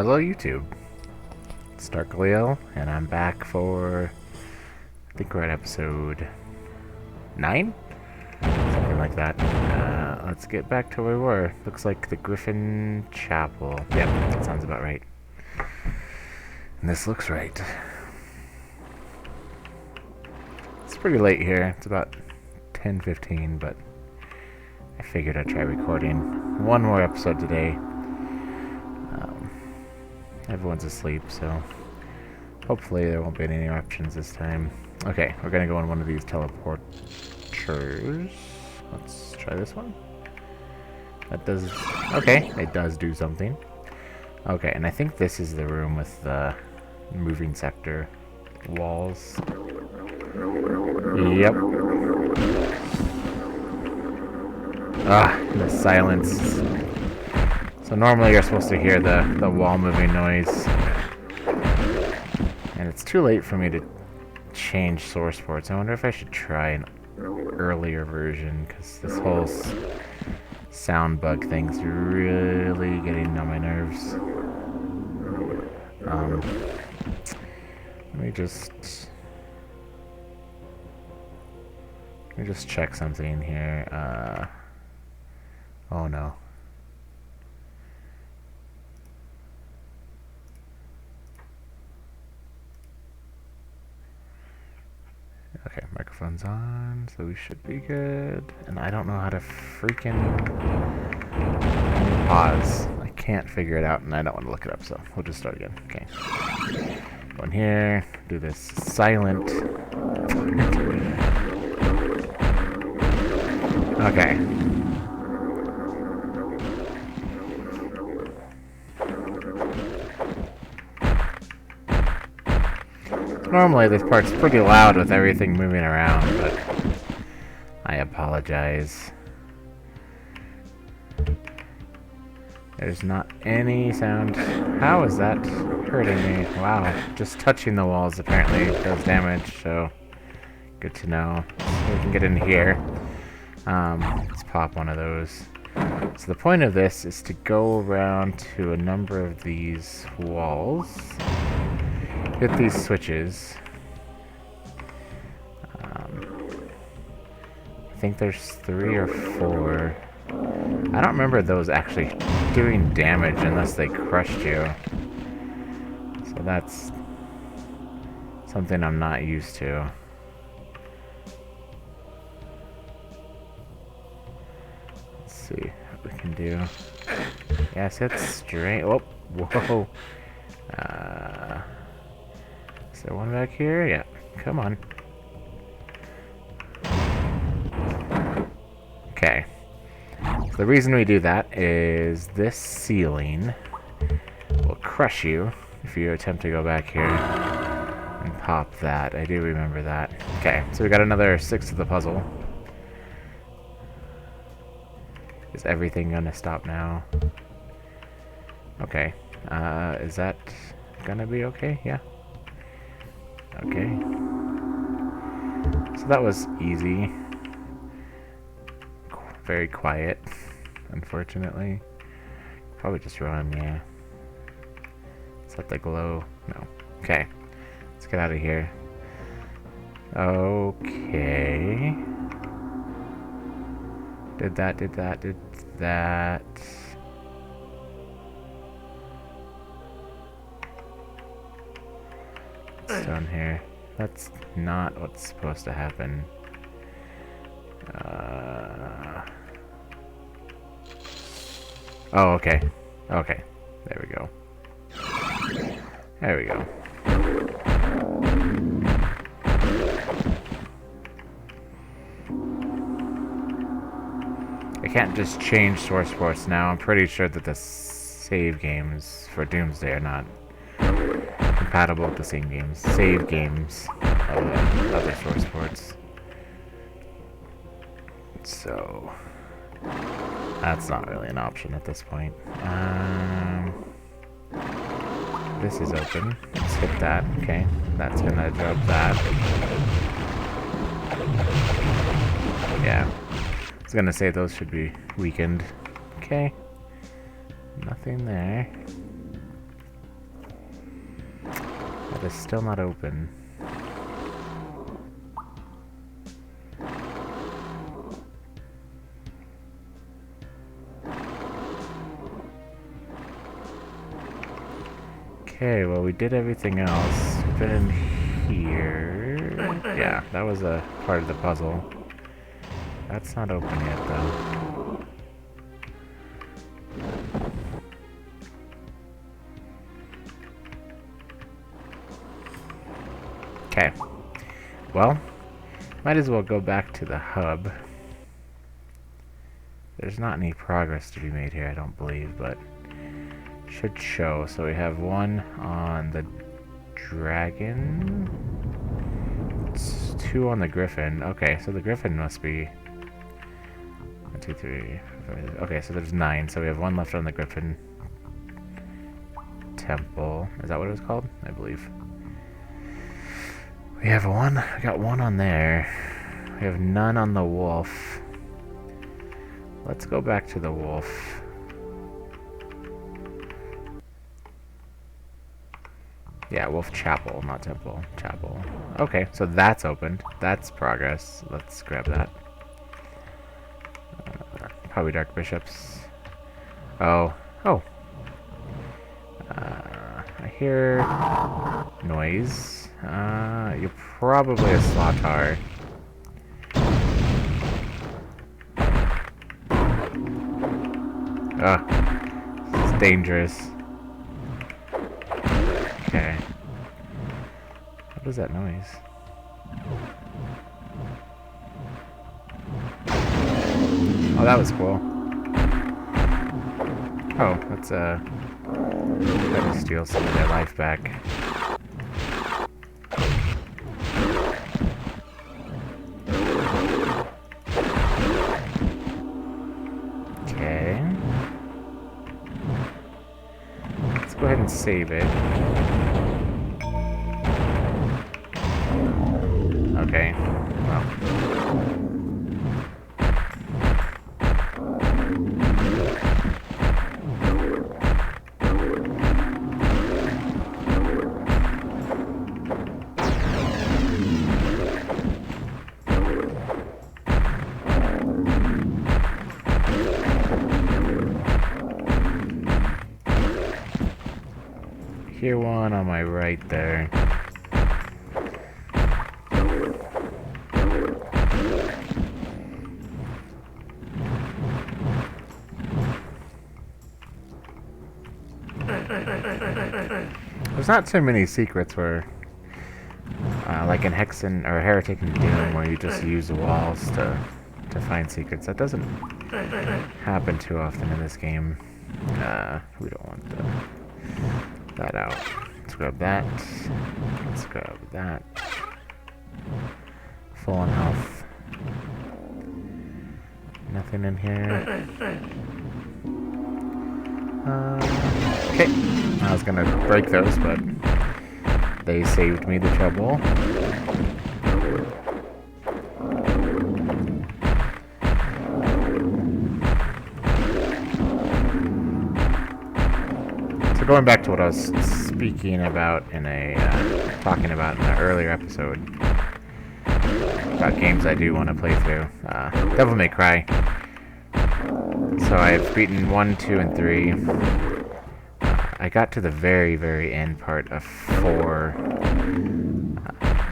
Hello YouTube, it's Darkleo, and I'm back for, I think we're at episode 9? Something like that. Let's get back to where we were. Looks like the Griffin Chapel. Yep, that sounds about right. And this looks right. It's pretty late here, it's about 10:15, but I figured I'd try recording one more episode today. Everyone's asleep, so hopefully there won't be any interruptions this time. Okay, we're gonna go on one of these teleporters. Let's try this one. That does... okay, it does do something. Okay, and I think this is the room with the moving sector walls. Yep. Ah, the silence. So normally you're supposed to hear the wall moving noise. And it's too late for me to change source ports. I wonder if I should try an earlier version, because this whole sound bug thing's really getting on my nerves. Let me just check something here. Oh no. Okay, microphone's on, so we should be good. And I don't know how to freaking pause. I can't figure it out, and I don't want to look it up, so we'll just start again. Okay. Go in here, do this silent. Okay. Normally this part's pretty loud with everything moving around, but I apologize. There's not any sound. How is that hurting me? Wow, just touching the walls apparently does damage, so good to know. So we can get in here. Let's pop one of those. So the point of this is to go around to a number of these walls. Hit these switches. I think there's 3 or 4. I don't remember those actually doing damage unless they crushed you. So that's something I'm not used to. Let's see what we can do. Yes, it's straight. Oh, whoa. Is there one back here? Yeah, come on. Okay. So the reason we do that is this ceiling will crush you if you attempt to go back here and pop that. I do remember that. Okay, so we got another 6 of the puzzle. Is everything gonna stop now? Okay. Is that gonna be okay? Yeah. Okay. So that was easy. Very quiet, unfortunately. Probably just run, yeah. Is that the glow? No. Okay. Let's get out of here. Okay. Did that. What's down here? That's not what's supposed to happen. Oh, okay. Okay. There we go. There we go. I can't just change source ports now. I'm pretty sure that the save games for Doomsday are not compatible with the same games. Save games of other source ports. So that's not really an option at this point. This is open. Let's hit that. Okay, that's gonna drop that. Yeah, I was gonna say those should be weakened. Okay, nothing there. That is still not open. Okay, well we did everything else. We've been in here. Yeah, that was a part of the puzzle. That's not open yet though. Okay. Well, might as well go back to the hub. There's not any progress to be made here, I don't believe, but should show. So we have one on the dragon. It's 2 on the griffin. Okay, so the griffin must be 1, 2, 3. 4, okay, so there's 9. So we have 1 left on the griffin temple. Is that what it was called? I believe. We have 1. We got 1 on there. We have none on the wolf. Let's go back to the wolf. Yeah, Wolf Chapel, not Temple. Chapel. Okay, so that's opened. That's progress. Let's grab that. Probably Dark Bishops. Oh. Oh. I hear noise. You're probably a Slotar. Ugh. This is dangerous. Okay. What is that noise? Oh, that was cool. Oh, let's try to steal some of their life back. Okay. Let's go ahead and save it. Okay, well. Here one on my right there. There's not so many secrets where, like in Hexen or Heretic and Doom, where you just use the walls to find secrets. That doesn't happen too often in this game. We don't want that out. Let's grab that. Let's grab that. Full on health. Nothing in here. Okay. I was gonna break those, but they saved me the trouble. So going back to what I was speaking about in talking about in an earlier episode about games I do want to play through, Devil May Cry. So I've beaten 1, 2, and 3. I got to the very, very end part of 4,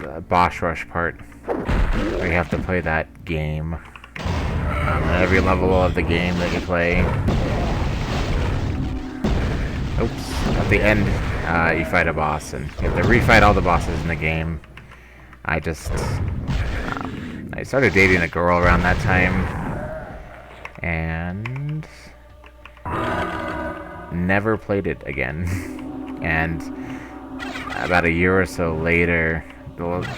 the boss rush part, where you have to play that game. And every level of the game that you play. Oops. At the end, you fight a boss, and you have to refight all the bosses in the game. I started dating a girl around that time, and never played it again. And about a year or so later,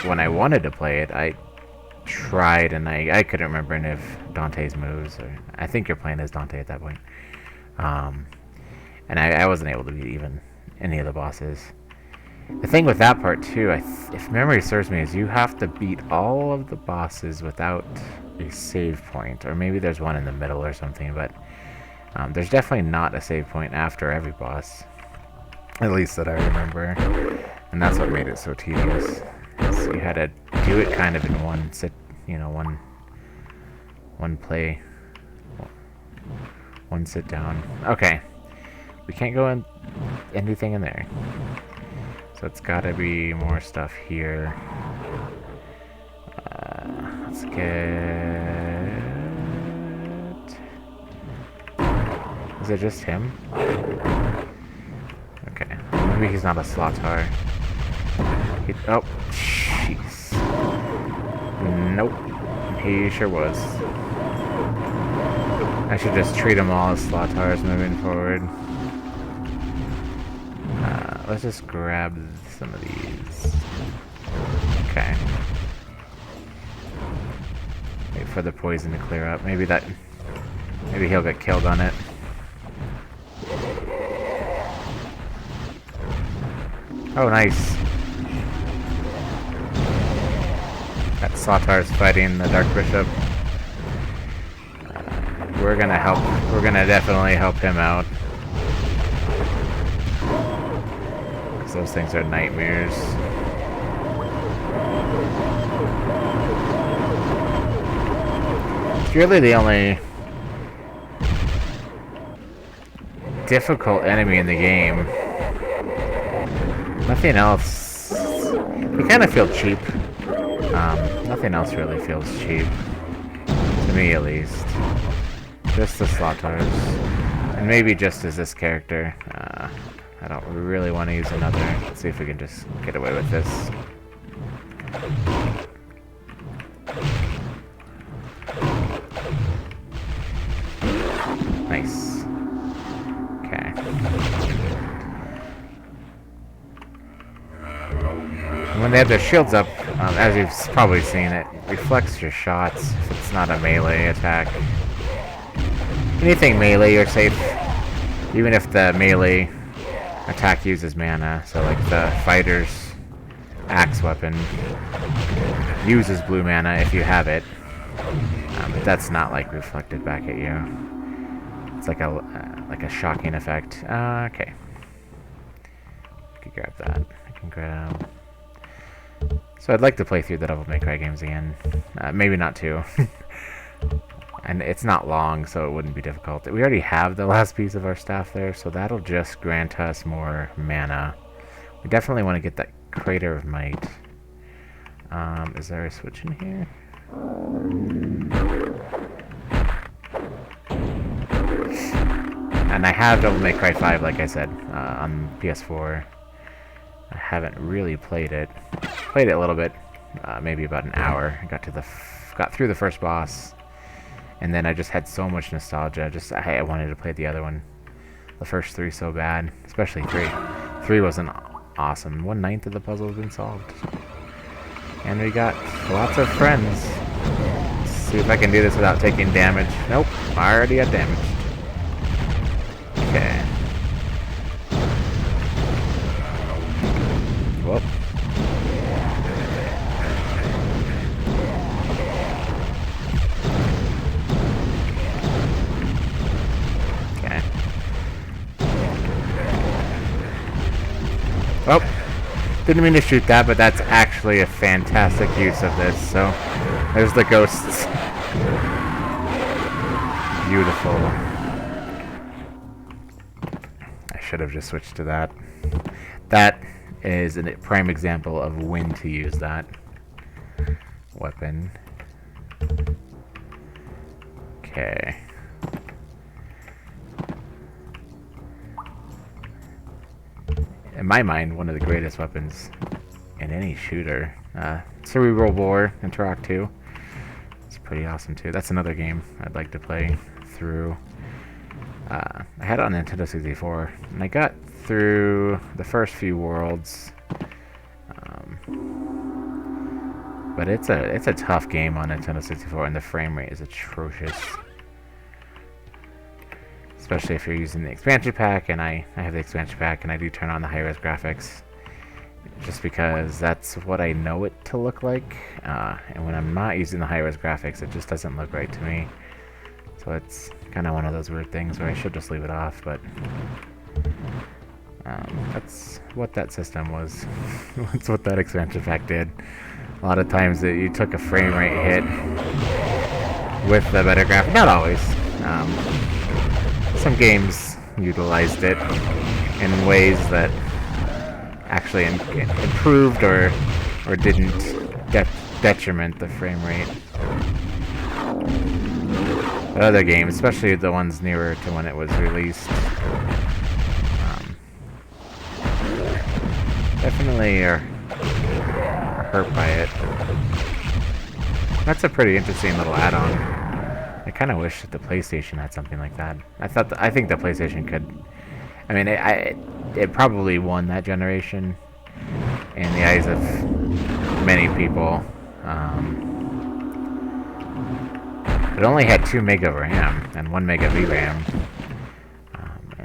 when I wanted to play it, I tried, and I couldn't remember any of Dante's moves. Or I think you're playing as Dante at that point. And I wasn't able to beat even any of the bosses. The thing with that part too, if memory serves me, is you have to beat all of the bosses without a save point, or maybe there's one in the middle or something, but there's definitely not a save point after every boss, at least that I remember. And that's what made it so tedious. So you had to do it kind of in one sit, one play, one sit down. Okay, we can't go in anything in there. So it's gotta be more stuff here. Let's get... Is it just him? Okay, maybe he's not a Slotar. Oh, jeez. Nope, he sure was. I should just treat them all as Slotars moving forward. Let's just grab some of these. Okay. Wait for the poison to clear up. Maybe he'll get killed on it. Oh, nice. That Slotar's fighting the Dark Bishop. We're gonna definitely help him out. Because those things are nightmares. It's really the only difficult enemy in the game. Nothing else. You kind of feel cheap. Nothing else really feels cheap. To me, at least. Just the Slotars. And maybe just as this character. I don't really want to use another. Let's see if we can just get away with this. Nice. Okay. When they have their shields up, as you've probably seen, it reflects your shots if it's not a melee attack. Anything melee, you're safe. Even if the melee attack uses mana, so like the fighter's axe weapon uses blue mana if you have it. But that's not like reflected back at you. It's like a shocking effect. Okay. I can grab that. I can grab. So I'd like to play through the Devil May Cry games again. Maybe not two. And it's not long, so it wouldn't be difficult. We already have the last piece of our staff there, so that'll just grant us more mana. We definitely want to get that Crater of Might. Is there a switch in here? And I have Devil May Cry 5, like I said, on PS4. I haven't really played it. Played it a little bit, maybe about an hour. I got through the first boss. And then I just had so much nostalgia. I wanted to play the other one. The first three so bad. Especially 3. 3 wasn't awesome. 1/9 of the puzzle has been solved. And we got lots of friends. Let's see if I can do this without taking damage. Nope. I already got damaged. Okay. Whoop. Oh, didn't mean to shoot that, but that's actually a fantastic use of this. So, there's the ghosts. Beautiful. I should have just switched to that. That is a prime example of when to use that weapon. Okay. In my mind, one of the greatest weapons in any shooter. Cerebral Bore in Turok 2. It's pretty awesome too. That's another game I'd like to play through. I had it on Nintendo 64, and I got through the first few worlds. But it's a tough game on Nintendo 64, and the frame rate is atrocious. Especially if you're using the expansion pack, and I have the expansion pack, and I do turn on the high-res graphics. Just because that's what I know it to look like. And when I'm not using the high-res graphics, it just doesn't look right to me. So it's kind of one of those weird things where I should just leave it off, but... That's what that system was. That's what that expansion pack did. A lot of times you took a frame rate hit with the better graphic. Not always. Some games utilized it in ways that actually improved or didn't detriment the frame rate. But other games, especially the ones nearer to when it was released, definitely are hurt by it. That's a pretty interesting little add-on. I kind of wish that the PlayStation had something like that. I think the PlayStation could. I mean, it probably won that generation in the eyes of many people. It only had 2 meg of RAM and 1 meg of VRAM,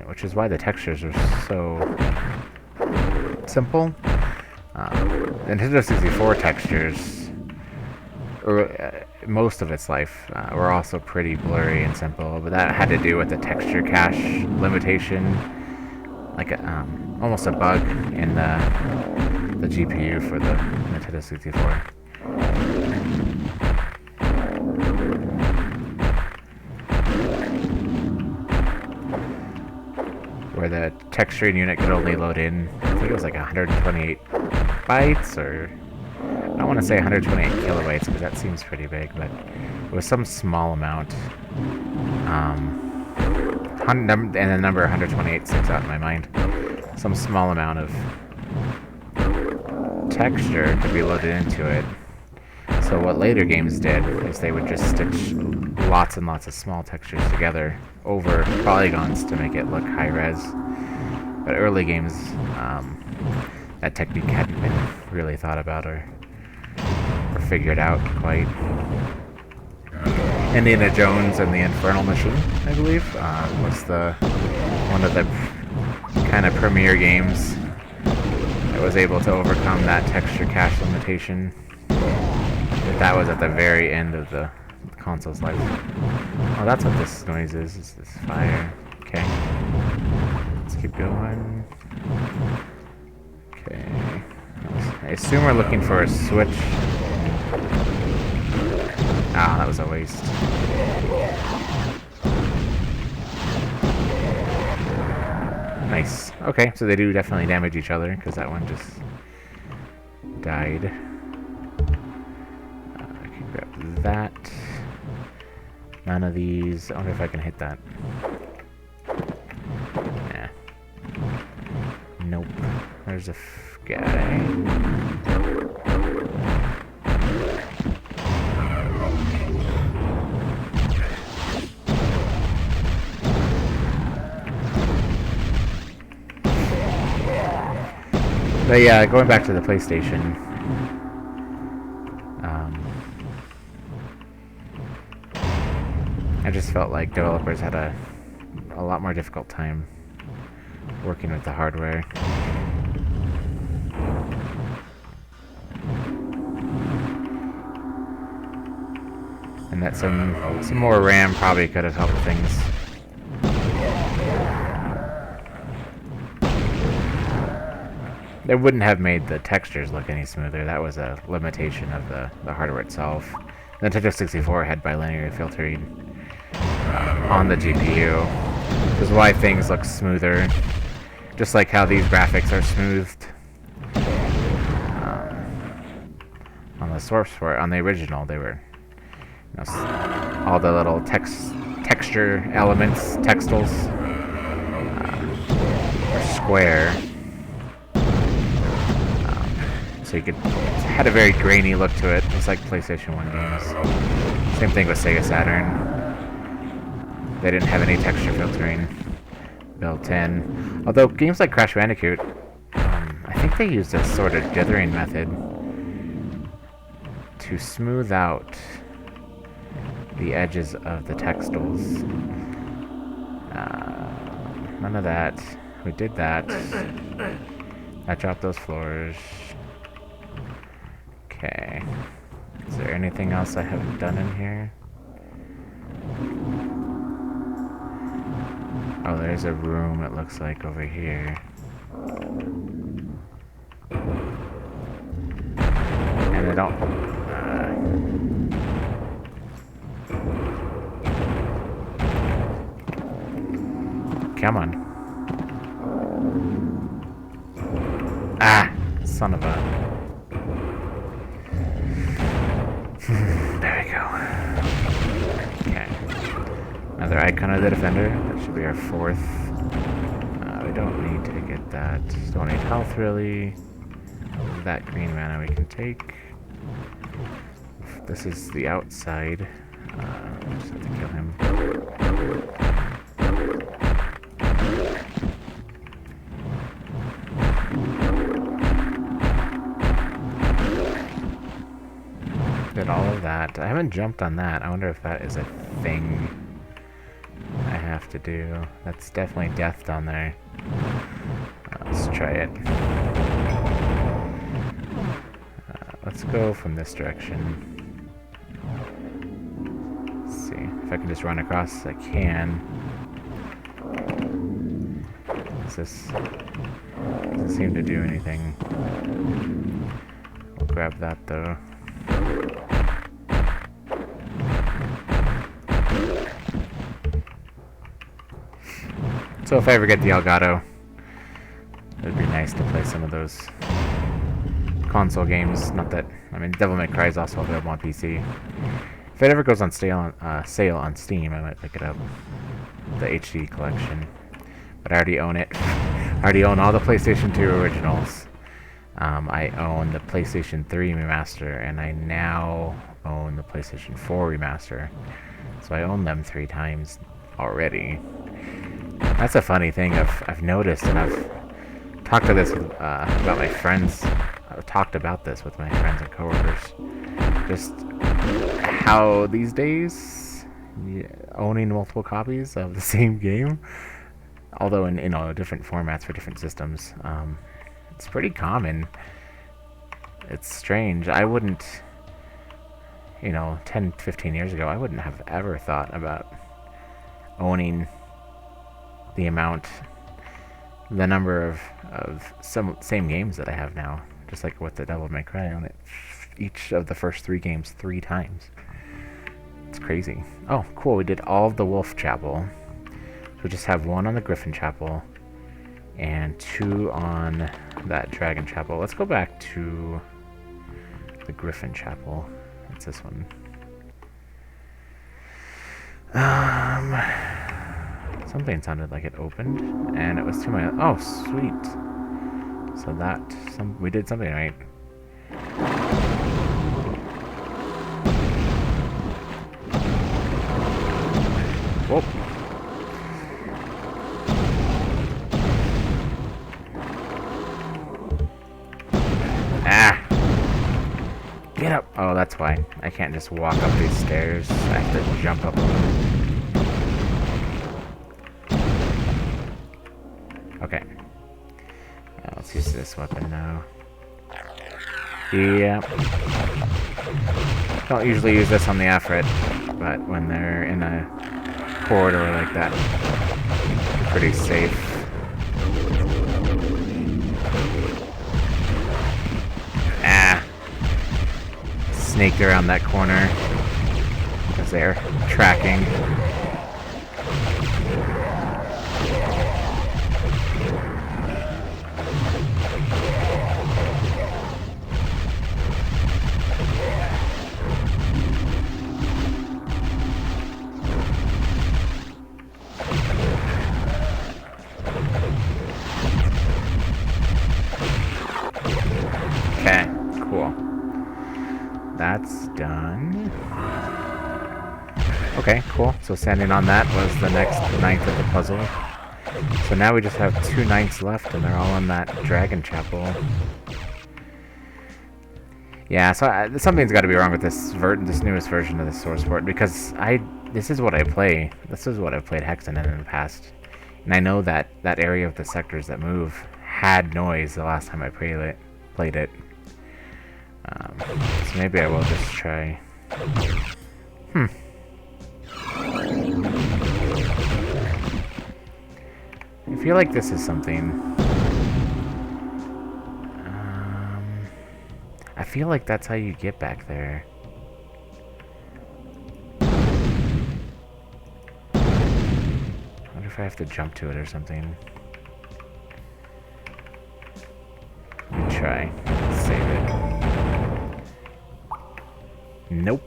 which is why the textures are so simple. Nintendo 64 textures, most of its life, were also pretty blurry and simple, but that had to do with the texture cache limitation, like almost a bug in the GPU for the Nintendo 64. Where the texturing unit could only load in, I think it was like 128 bytes, or I don't want to say 128 kilobytes because that seems pretty big, but it was some small amount. And the number 128 sticks out in my mind. Some small amount of texture to be loaded into it. So what later games did is they would just stitch lots and lots of small textures together over polygons to make it look high res. But early games, that technique hadn't been really thought about or figured out quite. Indiana Jones and the Infernal Machine, I believe, was one of the kind of premier games that was able to overcome that texture cache limitation. That was at the very end of the console's life. Oh, that's what this noise is this fire. Okay. Let's keep going. Okay. I assume we're looking for a switch. Ah, that was a waste. Nice. Okay, so they do definitely damage each other, because that one just died. I can grab that. None of these. I wonder if I can hit that. Nah. Nope. There's a guy. But yeah, going back to the PlayStation, I just felt like developers had a lot more difficult time working with the hardware. And that some more RAM probably could have helped things. It wouldn't have made the textures look any smoother. That was a limitation of the hardware itself. The Nintendo 64 had bilinear filtering on the GPU, which is why things look smoother. Just like how these graphics are smoothed on the source for it. On the original, they were, you know, all the little texture elements, textiles, were square. So you could, it had a very grainy look to it, just like PlayStation 1 games. Same thing with Sega Saturn. They didn't have any texture filtering built in. Although games like Crash Bandicoot, I think they used a sort of dithering method to smooth out the edges of the textiles. None of that. We did that. I dropped those floors. Okay. Is there anything else I haven't done in here? Oh, there's a room, it looks like, over here. And I don't... come on. Ah! Son of a... there we go. Okay. Another Icon of the Defender. That should be our 4th. We don't need to get that. Don't need health, really. That green mana we can take. This is the outside. Just have to kill him. Did all of that. I haven't jumped on that. I wonder if that is a thing I have to do. That's definitely death down there. Let's try it. Let's go from this direction. Let's see if I can just run across. I can. This doesn't seem to do anything. We'll grab that though. So if I ever get the Elgato, it'd be nice to play some of those console games. Not that, I mean, Devil May Cry is also available on PC. If it ever goes on sale on Steam, I might pick it up. The HD collection. But I already own it. I already own all the PlayStation 2 originals. I own the PlayStation 3 remaster, and I now own the PlayStation 4 remaster. So I own them 3 times already. That's a funny thing I've noticed, and I've talked to this about my friends. I've talked about this with my friends and coworkers. Just how these days owning multiple copies of the same game, although in different formats for different systems, it's pretty common. It's strange. I wouldn't, 10, 15 years ago, I wouldn't have ever thought about owning the number of same games that I have now. Just like with the Devil May Cry, I own it each of the first 3 games 3 times. It's crazy. Oh, cool, we did all of the Wolf Chapel. So we just have 1 on the Griffin Chapel and 2 on that Dragon Chapel. Let's go back to the Griffin Chapel. What's this one? Something sounded like it opened, and it was to my... oh, sweet. So we did something right. Whoa. Ah! Get up! Oh, that's why. I can't just walk up these stairs. I have to jump up on them. Okay. Let's use this weapon now. Yeah. Don't usually use this on the Afrit, but when they're in a corridor like that, it's pretty safe. Ah! Snaked around that corner because they're tracking. Okay, cool. That's done. Okay, cool. So standing on that was the next 9th of the puzzle. So now we just have 2 knights left, and they're all on that Dragon Chapel. Yeah, so something's got to be wrong with this newest version of the Source Port, because this is what I play. This is what I've played Hexen in the past. And I know that that area of the sectors that move had noise the last time I played it. So maybe I will just try. I feel like this is something feel like that's how you get back there. I wonder if I have to jump to it or something. Let me try. Save it. Nope.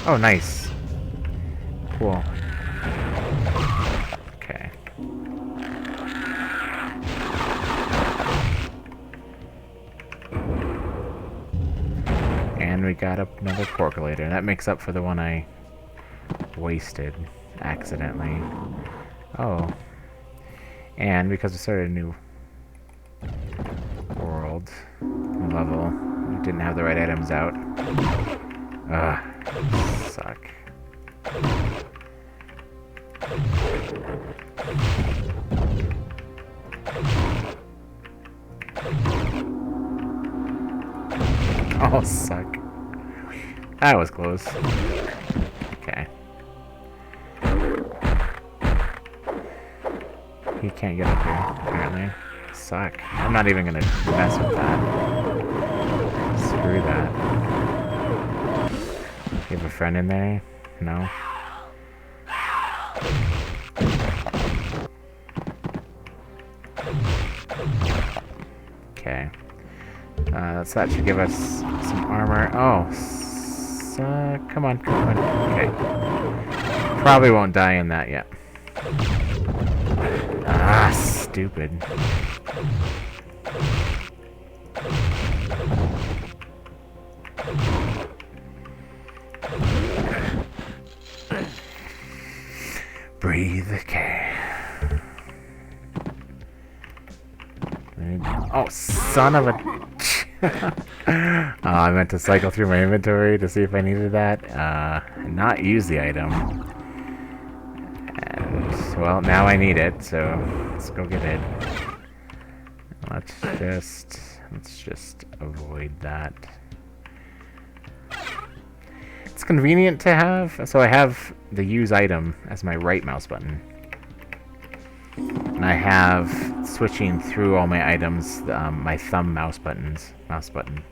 Oh, nice. Cool. Okay. And we got another percolator. That makes up for the one I wasted accidentally. Oh. And because we started a new world, new level, we didn't have the right items out. Ugh. Suck. Oh, suck. That was close. Okay. He can't get up here, apparently. Suck. I'm not even gonna mess with that. Screw that. You have a friend in there? No? Okay. That should give us some armor. Oh, come on, come on. Okay. Probably won't die in that yet. Ah, stupid. Breathe, okay. Oh, son of a... I meant to cycle through my inventory to see if I needed that. Not use the item. And, well, now I need it, so let's go get it. Let's just avoid that. It's convenient to have, so I have the use item as my right mouse button. And I have switching through all my items, my thumb mouse button,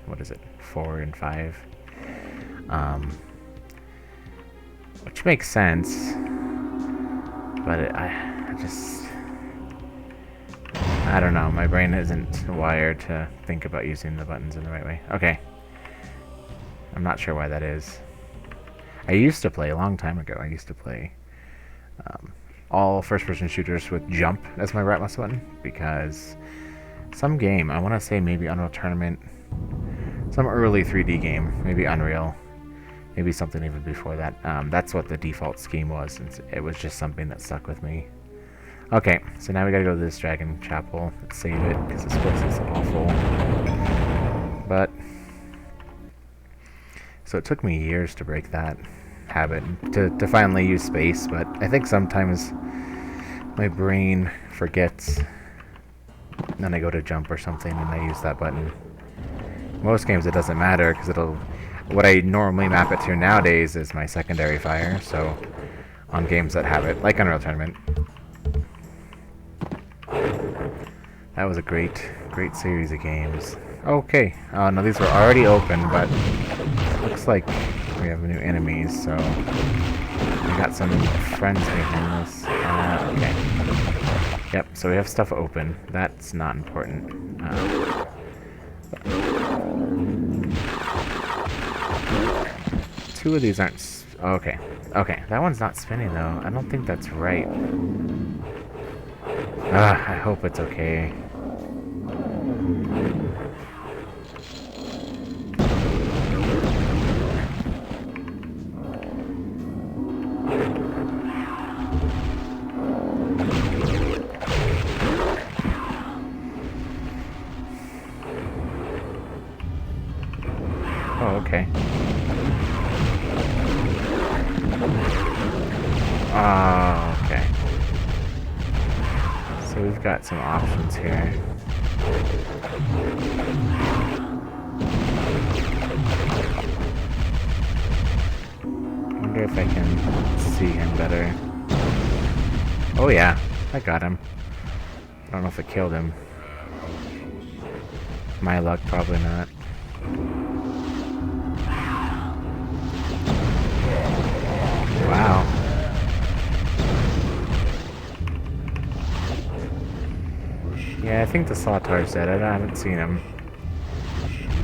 what is it, 4 and 5? Which makes sense, but I don't know, my brain isn't wired to think about using the buttons in the right way. Okay. I'm not sure why that is. I used to play, a long time ago, I used to play all first-person shooters with jump as my right mouse button, because some game, I want to say maybe Unreal Tournament, some early 3D game, maybe Unreal, maybe something even before that. That's what the default scheme was, and it was just something that stuck with me. Okay, so now we gotta go to this Dragon Chapel. Let's save it, because this place is awful. But, so it took me years to break that habit, to finally use space, but I think sometimes my brain forgets, and then I go to jump or something and I use that button. Most games it doesn't matter, because what I normally map it to nowadays is my secondary fire, so on games that have it, like Unreal Tournament. That was a great series of games. Okay, no, these were already open, but looks like we have new enemies, so we got some friends behind this. Okay. Yep, so we have stuff open. That's not important. Two of these aren't... okay. Okay, that one's not spinning, though. I don't think that's right. I hope it's okay. Oh, okay. Oh, okay. So we've got some options here. wonder if I can see him better. Oh yeah, I got him. I don't know if it killed him. My luck, probably not. Wow. Yeah, I think the Slotar's dead. I haven't seen him.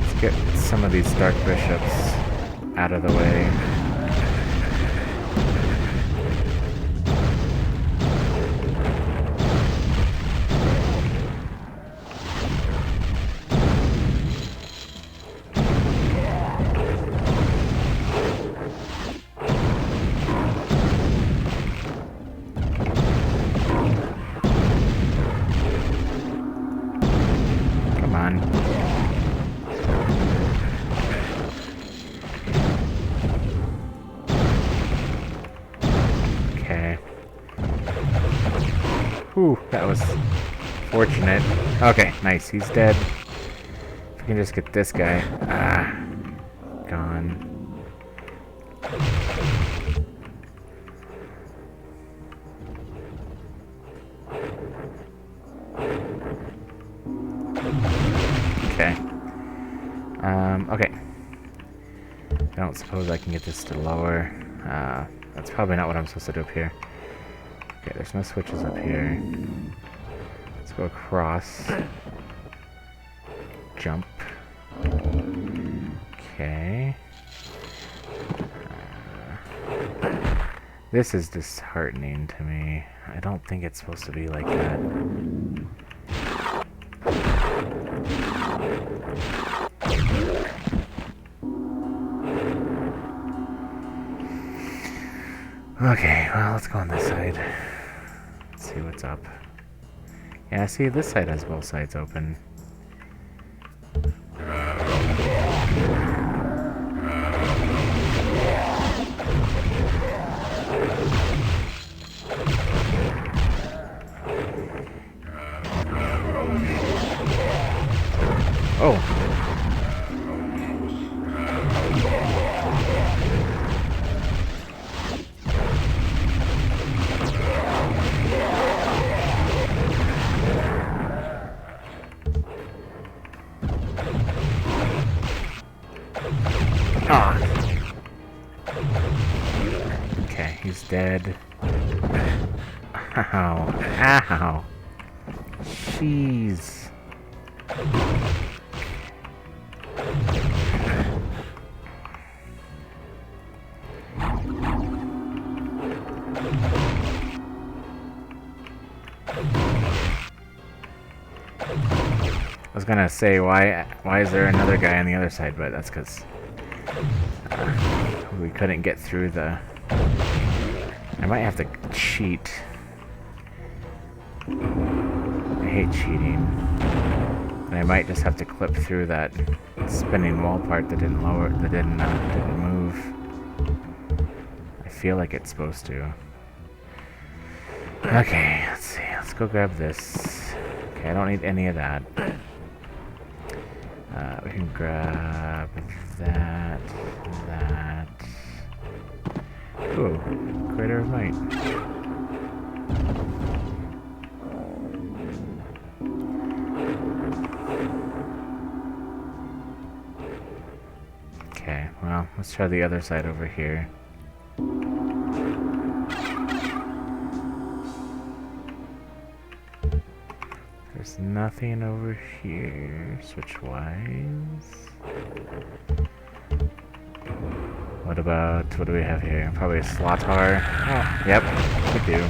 Let's get some of these Dark Bishops out of the way. Whew, that was fortunate. Okay, nice. He's dead. If we can just get this guy. Ah, gone. Okay. Okay. I don't suppose I can get this to lower. That's probably not what I'm supposed to do up here. Okay, there's no switches up here. Let's go across. Jump. Okay. This is disheartening to me. I don't think it's supposed to be like that. Okay, well, let's go on this side. Let's see what's up. Yeah, see, this side has both sides open. Oh. Okay, he's dead. Ow. Ow. Jeez. I was gonna say, why is there another guy on the other side, but that's because we couldn't get through the... I might have to cheat. I hate cheating. And I might just have to clip through that spinning wall part that didn't lower, that didn't move. I feel like it's supposed to. Okay, let's see. Let's go grab this. Okay, I don't need any of that. We can grab that, that. Ooh, Crater of Might. Okay, well, let's try the other side over here. There's nothing over here, switch-wise. What do we have here? Probably a Slotar. Oh, yep, we do.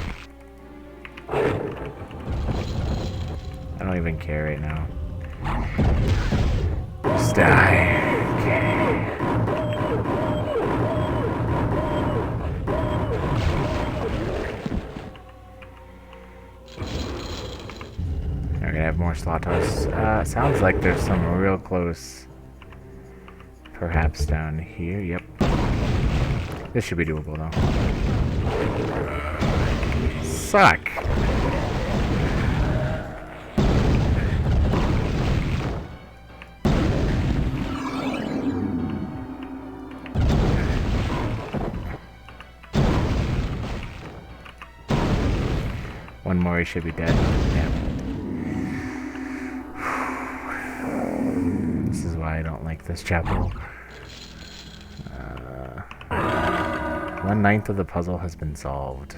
I don't even care right now. Just die. Okay. We're gonna have more Slotars. Sounds like there's some real close. Perhaps down here. Yep. This should be doable though. Suck! One more, he should be dead. Yeah. This is why I don't like this chapel. 1/9 of the puzzle has been solved.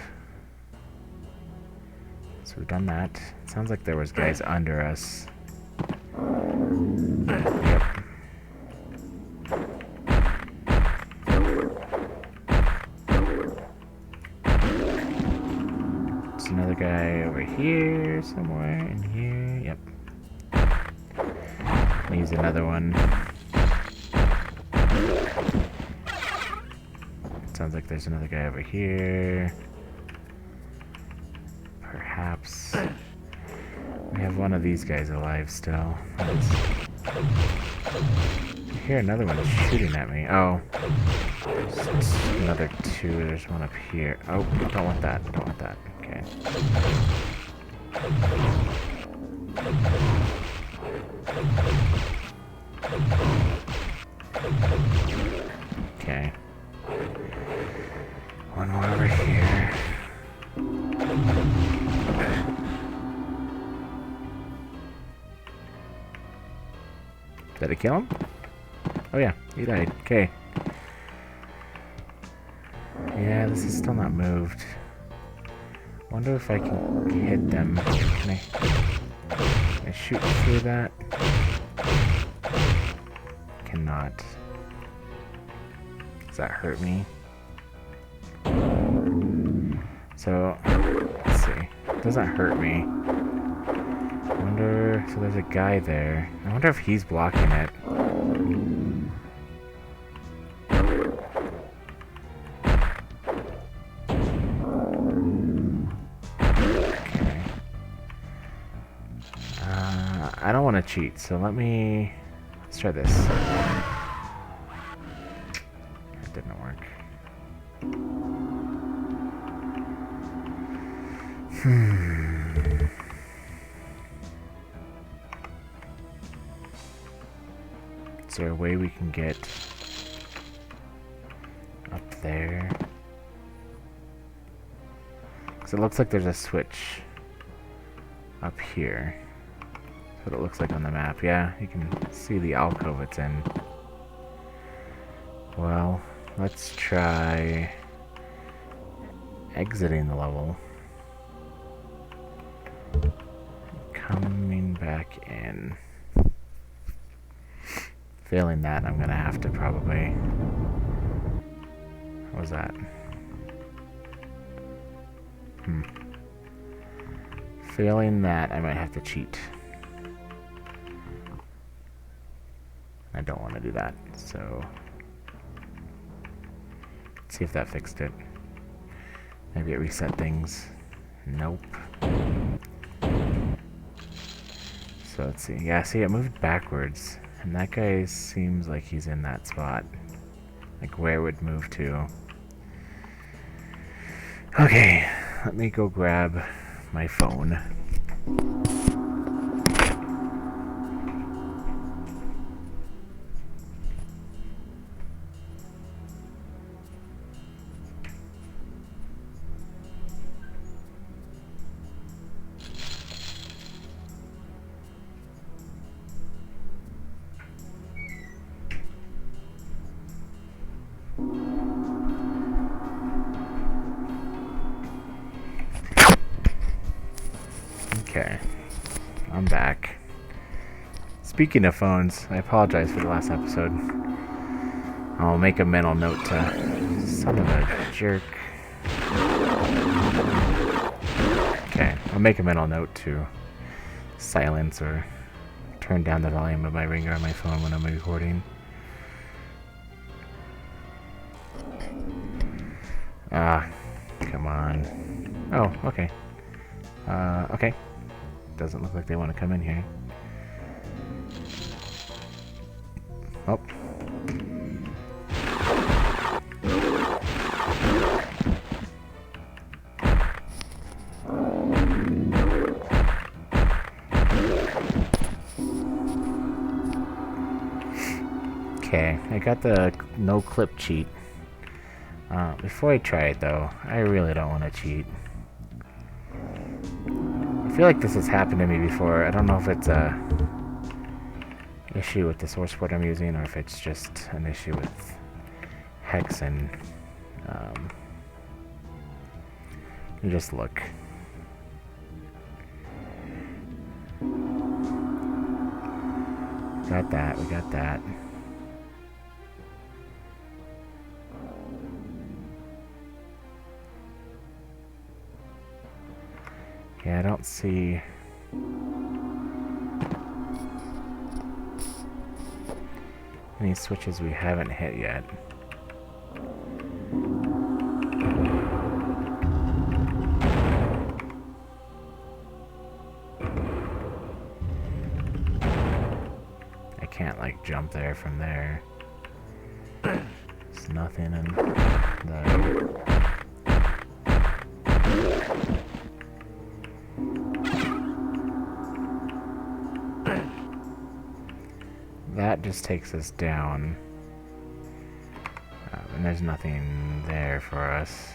So we've done that. It sounds like there was guys under us. Yep. There's another guy over here somewhere. In here. Yep. Use another one. Sounds like there's another guy over here. Perhaps we have one of these guys alive still. I hear another one shooting at me. Oh, there's another two. There's one up here. Oh, don't want that. Don't want that. Okay. Okay. One more over here. Did I kill him? Oh yeah, he died. Okay. Yeah, this is still not moved. Wonder if I can hit them. Can I shoot through that? Cannot. Does that hurt me? So, let's see. It doesn't hurt me. I wonder, so there's a guy there. I wonder if he's blocking it. Okay. I don't want to cheat, so let's try this. That didn't work. Is there a way we can get up there? Because it looks like there's a switch up here. That's what it looks like on the map. Yeah, you can see the alcove it's in. Well, let's try exiting the level. Coming back in. Failing that, I'm gonna have to probably... What was that? Failing that, I might have to cheat. I don't want to do that, so... Let's see if that fixed it. Maybe it reset things. Nope. So let's see. Yeah, see, it moved backwards. And that guy seems like he's in that spot. Like where it would move to. Okay, let me go grab my phone. Okay, I'm back. Speaking of phones, I apologize for the last episode. I'll make a mental note to... Son of a jerk. Okay, I'll make a mental note to silence or turn down the volume of my ringer on my phone when I'm recording. Come on. Oh, okay. Okay. Doesn't look like they want to come in here. Oh. Okay, I got the no clip cheat. Before I try it though, I really don't want to cheat. feel like this has happened to me before. I don't know if it's a issue with the source port I'm using or if it's just an issue with Hexen. You just look. Got that, we got that. Yeah, I don't see any switches we haven't hit yet. I can't like jump there from there. There's nothing in there. That just takes us down. And there's nothing there for us.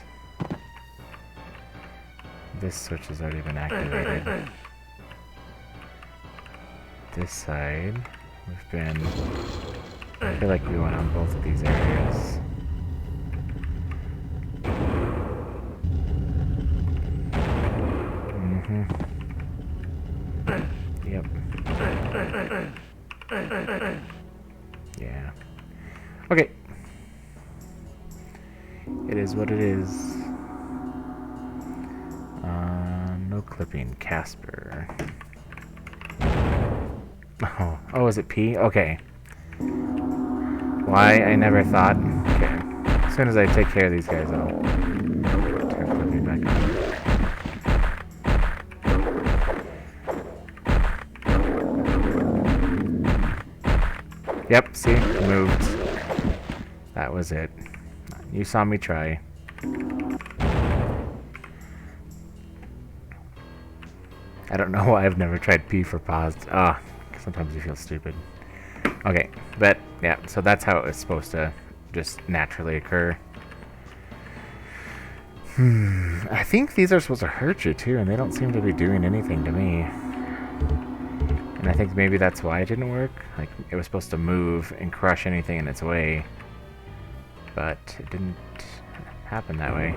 This switch has already been activated. This side, we've been... I feel like we went on both of these areas. Yep. Yeah. Okay. It is what it is. No clipping. Casper. Oh, is it P? Okay. Why? I never thought. Okay. As soon as I take care of these guys, I'll turn clipping back on. Yep, see? Moved. That was it. You saw me try. I don't know why I've never tried P for paused. Sometimes you feel stupid. Okay, but yeah, so that's how it was supposed to just naturally occur. I think these are supposed to hurt you too, and they don't seem to be doing anything to me. And I think maybe that's why it didn't work. Like, it was supposed to move and crush anything in its way. But it didn't happen that way.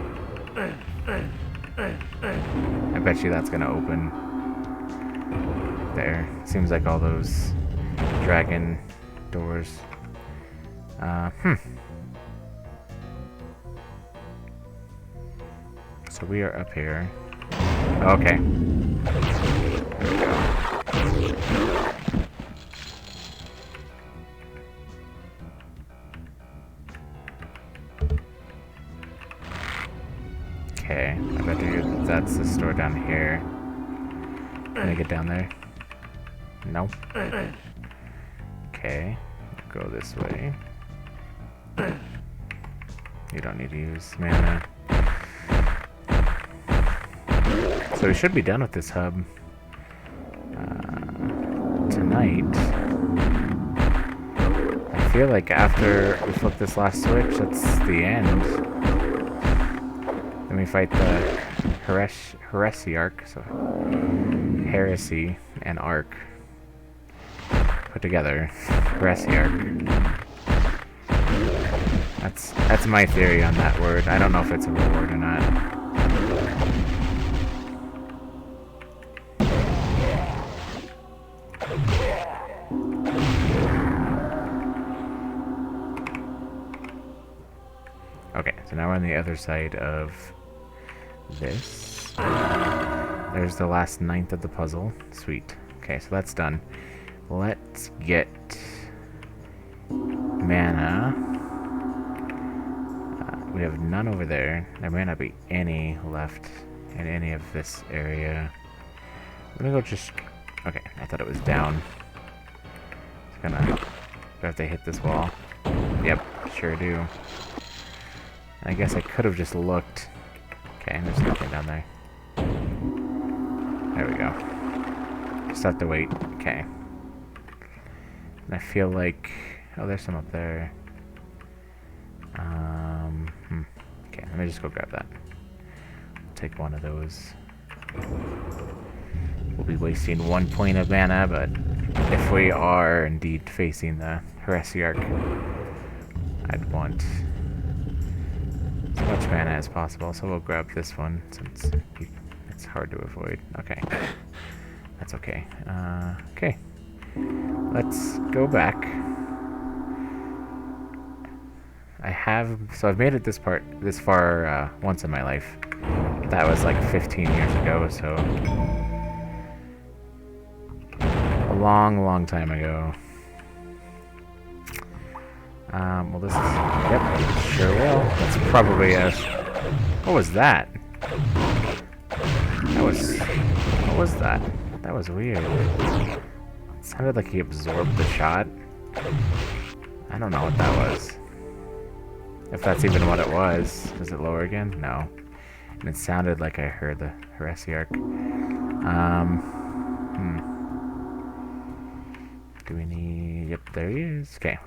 I bet you that's gonna open. There. Seems like all those dragon doors. So we are up here. Okay. There we go. Okay, I bet you that's the store down here. Can I get down there? No. Okay, go this way. You don't need to use mana. So we should be done with this hub tonight. I feel like after we flip this last switch, that's the end. Then we fight the Heresy Arc, so Heresy and Arc put together. Heresy Arc. That's my theory on that word. I don't know if it's a real word or not. Okay, so now we're on the other side of this. There's the last ninth of the puzzle. Sweet. Okay, so that's done. Let's get mana. We have none over there. There may not be any left in any of this area. I'm gonna go just... Okay, I thought it was down. It's gonna... Do I have to hit this wall? Yep, sure do. I guess I could have just looked. Okay, there's nothing down there. There we go. Just have to wait. Okay. And I feel like... Oh, there's some up there. Okay, let me just go grab that. Take one of those. we'll be wasting 1 point of mana, but if we are indeed facing the Heretic, I'd want as much mana as possible, so we'll grab this one since it's hard to avoid. Okay. That's okay. Okay. Let's go back. So I've made it this far once in my life. That was like 15 years ago, so a long, long time ago. Well, this is... Yep, sure will. That's probably a... What was that? What was that? That was weird. It sounded like he absorbed the shot. I don't know what that was. If that's even what it was. Does it lower again? No. And it sounded like I heard the Heretic. Do we need... Yep, there he is. Okay,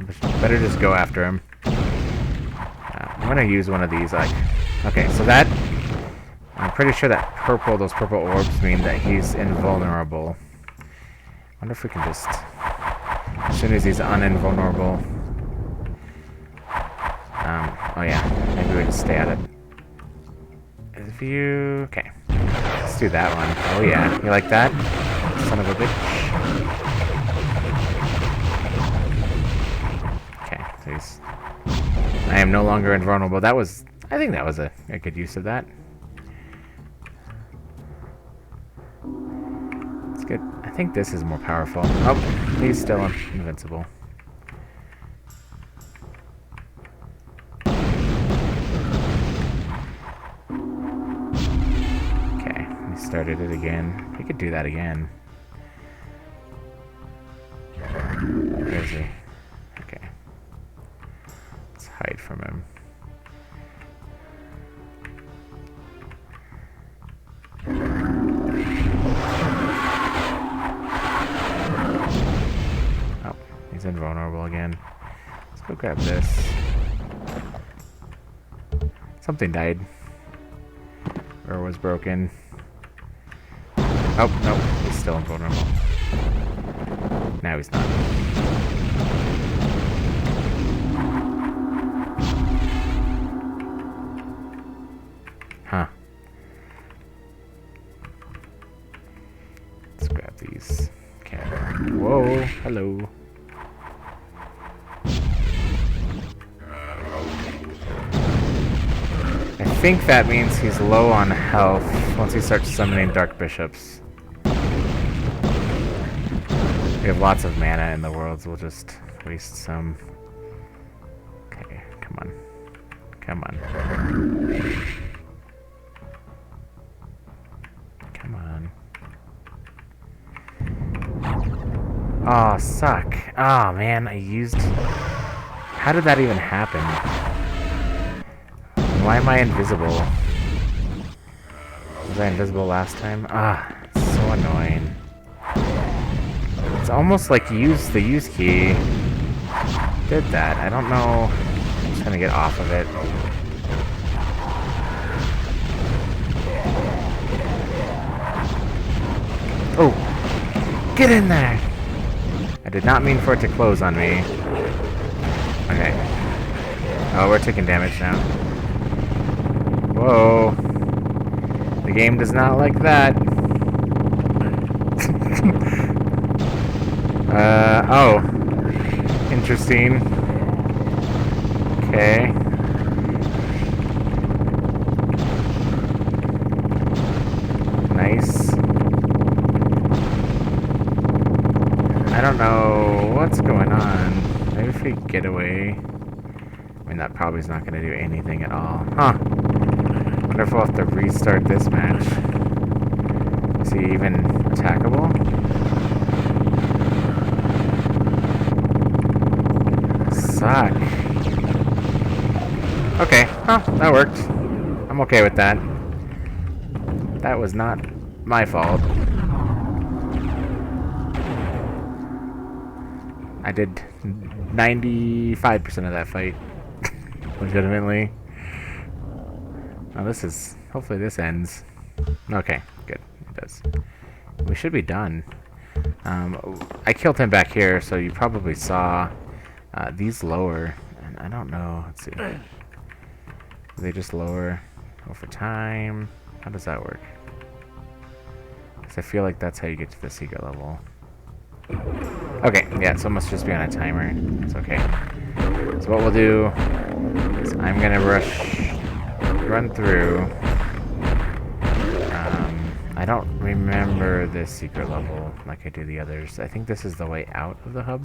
better just go after him. I'm gonna use one of these, like... Okay, so that... I'm pretty sure that those purple orbs mean that he's invulnerable. I wonder if we can just... As soon as he's uninvulnerable... oh yeah, maybe we just stay at it. View... Okay. Let's do that one. Oh yeah, you like that? Son of a bitch. Okay, so he's... I am no longer invulnerable. That was... I think that was a good use of that. It's good. I think this is more powerful. Oh, he's still invincible. Okay, we started it again. We could do that again. Where is he? Okay. Let's hide from him. Oh, he's invulnerable again. Let's go grab this. Something died. Or was broken. Oh, no, he's still invulnerable. Now he's not. Huh. Let's grab these. Okay. Whoa, hello. I think that means he's low on health once he starts summoning Dark Bishops. We have lots of mana in the worlds, we'll just waste some. Okay, come on. Come on. Come on. Oh, suck. Oh, man, I used... How did that even happen? Why am I invisible? Was I invisible last time? Ah, it's so annoying. It's almost like the use key did that. I don't know. I'm just gonna get off of it. Oh! Get in there! I did not mean for it to close on me. Okay. Oh, we're taking damage now. Whoa. The game does not like that. Oh. Interesting. Okay. Nice. I don't know what's going on. Maybe if we get away. I mean, that probably is not going to do anything at all. Huh. Wonder if we'll have to restart this match. Is he even attackable? Suck. Okay, huh, that worked. I'm okay with that. That was not my fault. I did 95% of that fight. Legitimately. Oh, this is... Hopefully this ends. Okay, good. It does. We should be done. I killed him back here, so you probably saw these lower. And I don't know. Let's see. Do they just lower over time? How does that work? Because I feel like that's how you get to the secret level. Okay, yeah, so it must just be on a timer. It's okay. So what we'll do is I'm gonna run through. I don't remember this secret level like I do the others. I think this is the way out of the hub.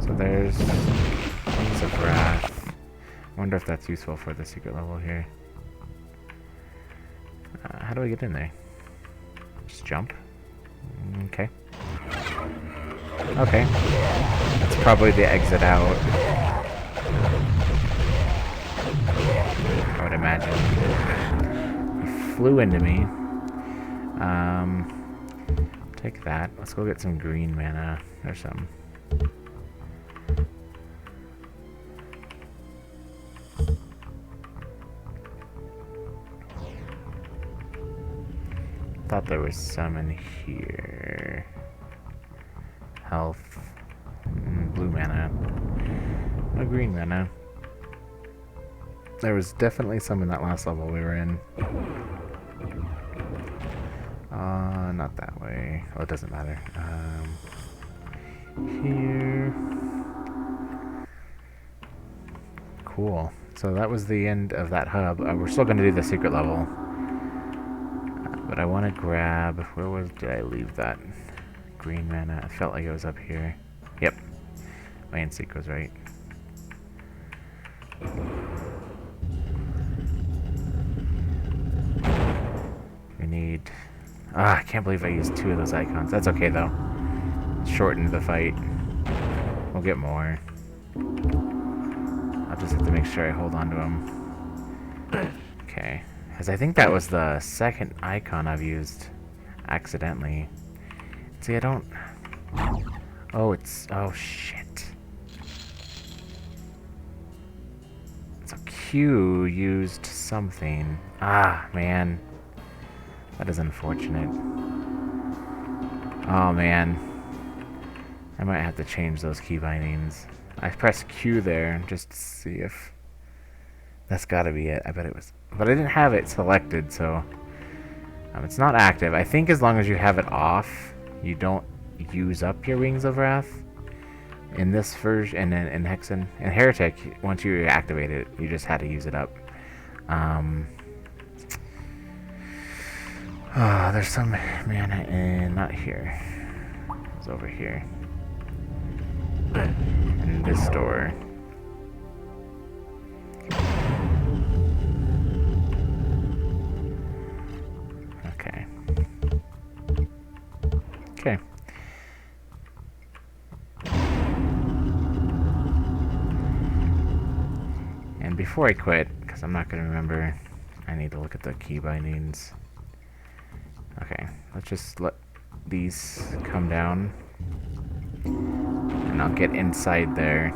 So there's Wings of Wrath. I wonder if that's useful for the secret level here. How do I get in there? Just jump? Okay. Okay. That's probably the exit out. I would imagine. He flew into me. Take that. Let's go get some green mana or something. Thought there was some in here. Health. Blue mana. No green mana. There was definitely some in that last level we were in. Not that way. Oh, it doesn't matter. Here. Cool. So that was the end of that hub. We're still going to do the secret level. But I want to grab... Did I leave that? Green mana. I felt like it was up here. Yep. My instinct was right. We need... I can't believe I used 2 of those icons. That's okay, though. Shortened the fight. We'll get more. I'll just have to make sure I hold on to them. Okay. Because I think that was the second icon I've used accidentally. See, I don't... Oh, it's... Oh, shit. So Q used something. Ah, man. That is unfortunate. Oh, man. I might have to change those key bindings. I pressed Q there just to see if... That's gotta be it. I bet it was... But I didn't have it selected, so... it's not active. I think as long as you have it off, you don't use up your Wings of Wrath. In this version, and in Hexen. In Heretic, once you activate it, you just had to use it up. Oh, there's some mana in... Not here. It's over here. In this door. Okay. Okay. And before I quit, because I'm not going to remember, I need to look at the key bindings. Okay, let's just let these come down. And I'll get inside there.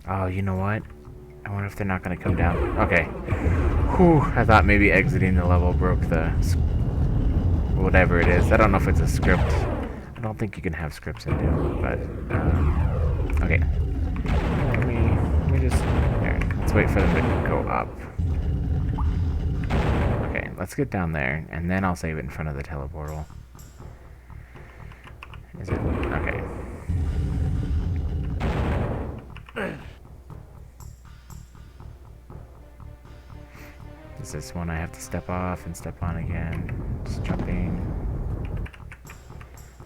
Oh, you know what? I wonder if they're not going to come down. Okay. Whew, I thought maybe exiting the level broke the... whatever it is. I don't know if it's a script. I don't think you can have scripts in Doom, but... okay. Let me just... There. Let's wait for them to go up. Okay, let's get down there, and then I'll save it in front of the teleportal. Is it? Okay. Is this one I have to step off and step on again? Just jumping.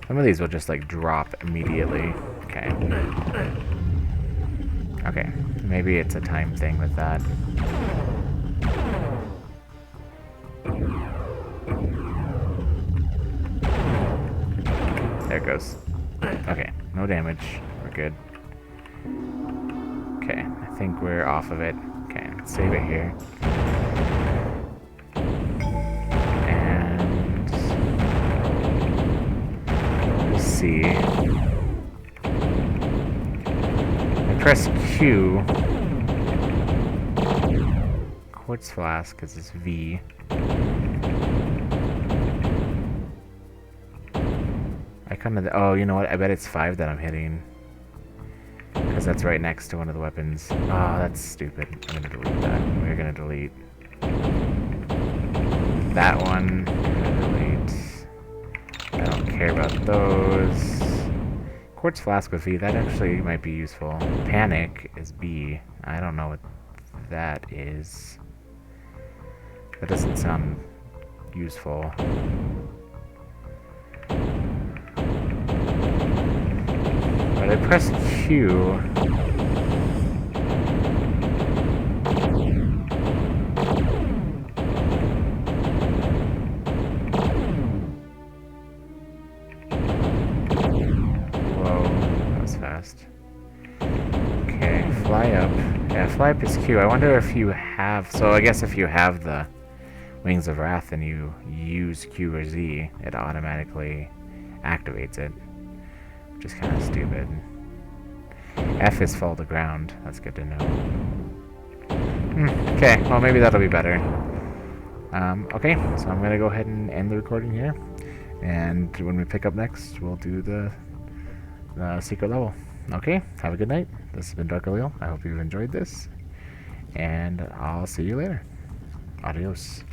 Some of these will just like drop immediately. Okay. Okay, maybe it's a time thing with that. There it goes. Okay, no damage. We're good. Okay, I think we're off of it. Okay, let's save it here. And see. I press Q. Quartz flask is V. I kind of... Oh, you know what? I bet it's 5 that I'm hitting. Because that's right next to one of the weapons. Oh, that's stupid. I'm going to delete that. We're going to delete that one. I'm going to delete... I don't care about those. Quartz flask with V, that actually might be useful. Panic is B. I don't know what that is. That doesn't sound useful. But I press Q. Whoa, that was fast. Okay, fly up. Yeah, fly up is Q. I wonder if you have... So I guess if you have the Wings of Wrath and you use Q or Z, it automatically activates it. Which is kind of stupid. F is fall to ground. That's good to know. Okay, well maybe that'll be better. Okay, so I'm going to go ahead and end the recording here. And when we pick up next, we'll do the secret level. Okay, have a good night. This has been Dark Aleel. I hope you've enjoyed this. And I'll see you later. Adios.